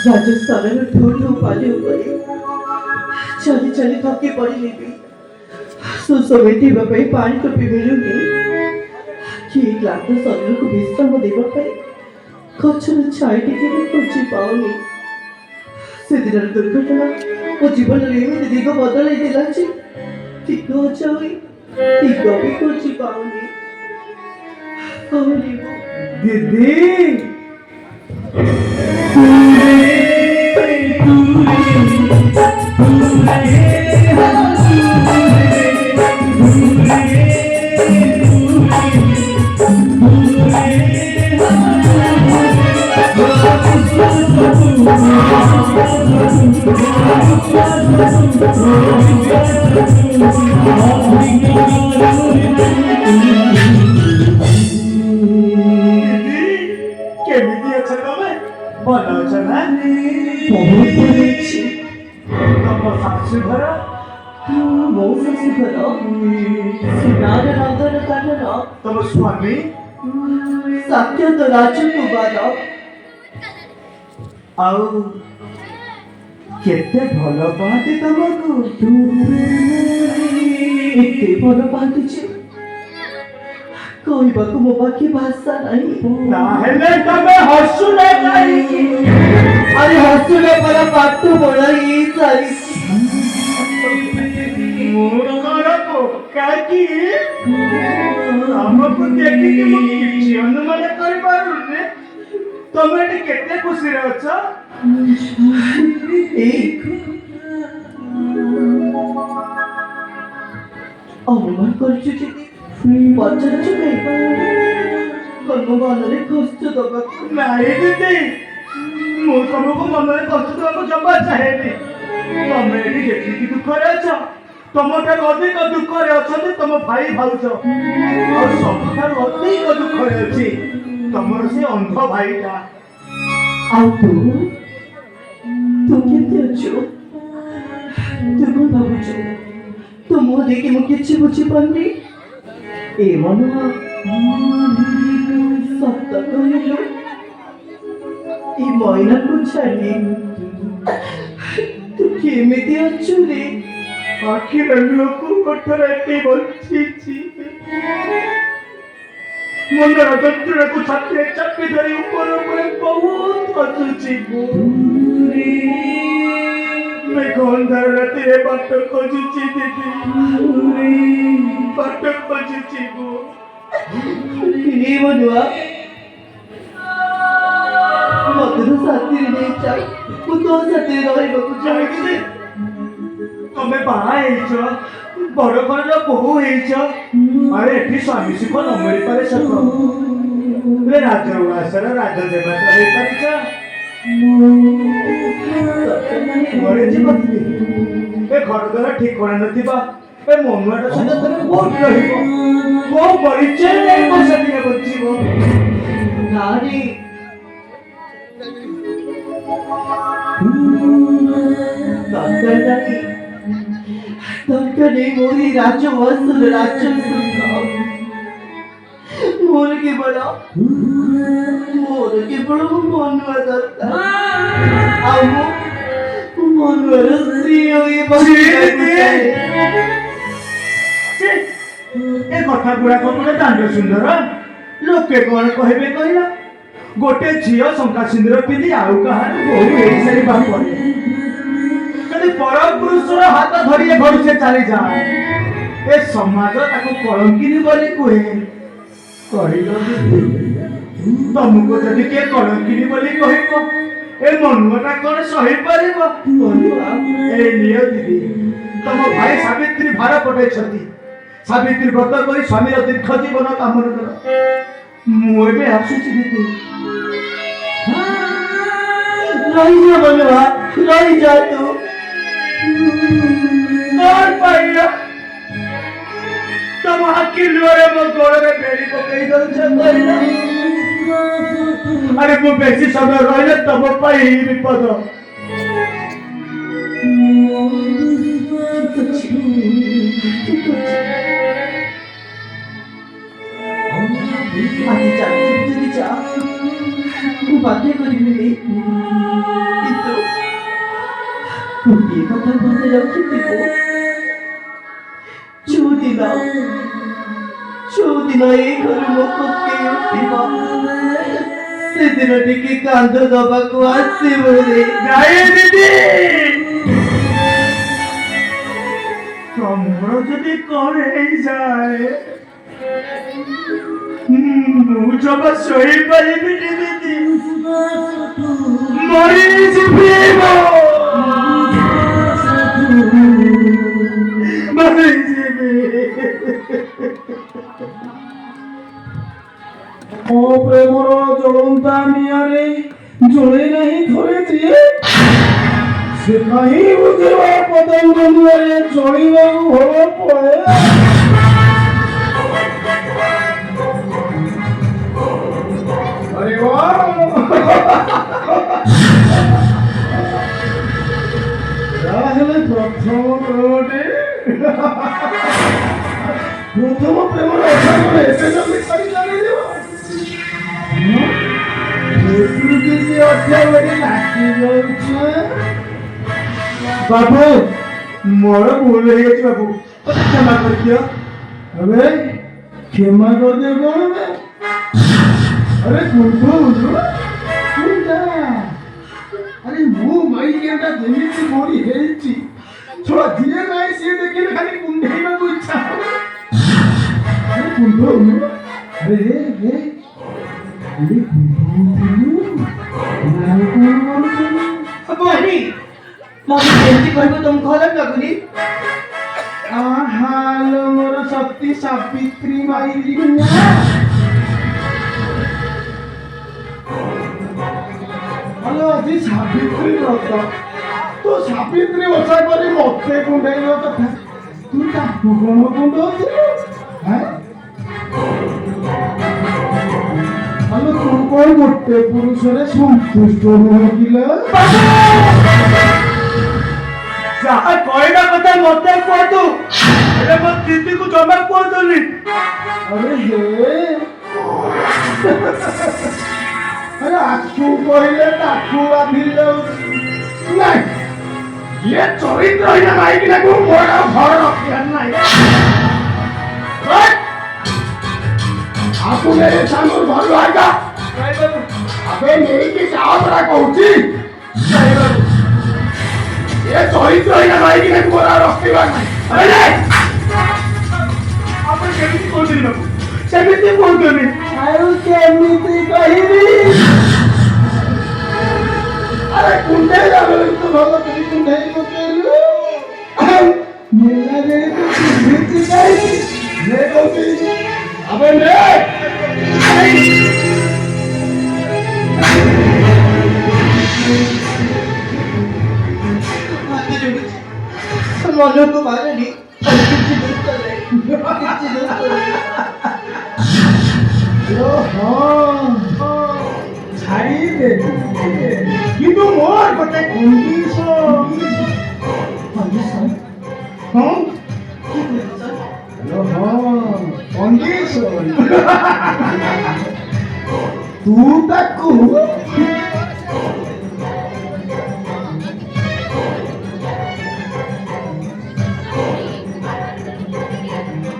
राजस्थान ढूंढू पाले चली चली थकी पड़ी सुसमेटी पानी टोपी मिलूनी कि क्लांत शरीर को विश्राम देवाई गचर छाई टिके खोजी पाऊनी से दिन दुर्घटना मो जीवन एमती दिग बदल दिग दिग भी खोजी पाऊनी दीदी तुम स्वामी सत्य तो राजकुमार आउ केते भल पाती तुमको एते भल पाती कहवाक मो पाखे भाषा नहीं तमे हसुले नहीं अरे हसुले पर पाठ पढ़ाई सारी हमको देखिए किसी अनुमान कर पारुने तमे केते खुशी रे अछ अनुमान करछु जे पचारछु मनरे कष्ट दबा नहीं दीदी मु तुमको मनरे कष्ट दबा जमा चाहेनी तमे जेतिकी दुख रे अछ तमठार अधिक दुख रे अछते तम भाई भाउज और सबठार अधिक दुख रे अछि तमर से अंध भाईटा आ तू केते अछु तू को भाबुछु तू मो देखि मु किछि बुझि पानी ए मनो सत्य कहलो ई मोइना को छाड़ी तू केमिति अछु रे आखिर लोक कठोरती बंची मुंडर जंतुर को छाते चप्पी धरी ऊपर ऊपर बहुत हसुची मैं गंधार राती रे बाट खोजुची दीदी बाट खोजुची गो ये बनुआ मत तो साथी रे जा तू तो साथी रही बकु चाहे तमे बाहा हेइछ बड़ घर बहु हेइछ अरे एठी स्वामी सुख न मिली पारे सक रे राजउवासर राजदेवता हेइ परिछ मरे जीवती ए घर द्वारा ठीक करा नथिबा ए मनुआटा सहित तमे बहुत रहिबो को परिचय नै बसतिने बचिबो नारी दंडनी मोरी राजवंश राज्य मोर केवल मनुआ दत्ता मनुआर स्त्री ए कथा गुड़ाक गोटे दांड सुंदर लोके कौन कहबे कहला गोटे झील शंका सिंदूर पिंधि आउ कहार बहु एई सारी बापर कदी परम पुरुषर हाथ धरी घर से चली जाए ए समाज ताको कलंकिनी बोली कहे कहलो तुमको जदि के कलंकिनी बोली कहबो ए मनुआटा कौन सही पारिबो ए नियो दीदी तुम भाई सावित्री भार पठाई छथि सावित्री व्रत करी स्वामी दीर्घ जीवन कामना कर ମୁଁ ଏବେ ଆସୁଛି ଦିଦି। ରହିଯା ବଲୁଆ, ରହିଯା ତୁ। କଣ ପାଇଲା ତମ ଆଖି ଲୁହରେ ମୋ ଗୋଡ଼ରେ ବେଡ଼ି ପକେଇ ଦଉଛ କହିଲ? ଆରେ ମୁଁ ବେଶୀ ସମୟ ରହିଲେ ତମ ପାଇଁ ବିପଦ। ଆଜି ଚାଲିଯିବି ଯଦି ଯା, ମୁଁ ବାଧ୍ୟ କରିବିନି। କିନ୍ତୁ ଗୋଟିଏ କଥା ମନେ ରଖିଥିବୁ, ଯୋଉଦିନ ଏଇ ଘରୁ ମୋ ପକେଇ ଉଠିବ, ସେଦିନ ଟିକେ କାନ୍ଦ ଦବାକୁ ଆସିବୁ ରେ। ନାଇଁ ଦିଦି, ତମର ଯଦି କଣ ହେଇଯାଏ ମୁଁ ଜମା ଶୋଇପାରିବିନି ଦିଦି, ମରିଯିବି ମୋ ପ୍ରେମର ଜ୍ୱଳନ୍ତା ନିଆଁରେ ଜଳେ ନାହିଁ ଥରେ ଯିଏ, ସେ କାହିଁ ବୁଝିବା ପଦଙ୍କ ନିଆଁରେ ଜଳିବାକୁ ଭଲ ପଡ଼େ। ଆରେ ତାହେଲେ ପ୍ରଥମ ପ୍ରେମଟେ, ପ୍ରଥମ ପ୍ରେମର ଅଧା କଣ ଏତେ ଜଲ୍ଦି ଛାଡ଼ି ଚାଲିଯିବ? କିଛି ଅଧା ବେଡ଼ି ଲାଗି ଯାଉଛି। ବାବୁ, ମୋର ଭୁଲ ହେଇଯାଇଛି ବାବୁ, ମତେ କ୍ଷମା କରିଦିଅ। अबे क्षमा कर दे कौन है? अरे कुंठो कुंठा, अरे मु माई केटा जेमिति मोरी हेची छोड़ा दिए नाई से देखिले खाली कुंढेइबा को इच्छा। अरे कुंठो, अरे हे अरे कुंठो अरे मम्मी केमती कहबो तुम खराब लगुनी? आहाल मोर शक्ति सावित्री माई हेलो जी सावित्री व्रत तो सावित्री ओषा करी मते कुंडेइल कथा तू ताकू कोन कुंडौथिलु हैं? हेलो तू कोन गोटे पुरुषरे संतुष्ट नुह किला? ଯାହା କହିବା କଥା ମତେ କୁହନ୍ତୁ, ହେଲେ ମୋ ଦିଦିକୁ ଜମା କୁହନ୍ତୁନି। अरे हे अरे आखू कहले ताकू बांधी जाउछि नहीं ये चरित्र हिना माई कि को मोर घर रखिया नहीं आपू मेरे सामने घर आएगा अबे नहीं कि जाओ बड़ा कहूची ये चरित्र हिना माई कि मोर रखिया नहीं अरे ଆପଣ କେମିତି କହୁଛନ୍ତି ବାବୁ, ସେମିତି କୁହନ୍ତୁନି। ଆଉ କେମିତି କହିବି? अरे कुंडे जावे तो भलो करी कुंडे पकेलु मेला रे तो भीत जाई ले कोती अबे ले मन को मारनी किसी दूर कर रहे, किसी दूर कर रहे। ओ हां छाई दे কিন্তু মোর কতে কন্ডিশন कंडीशन হ্যাঁ কি করে স্যার? হ্যাঁ কন্ডিশন তু তাকু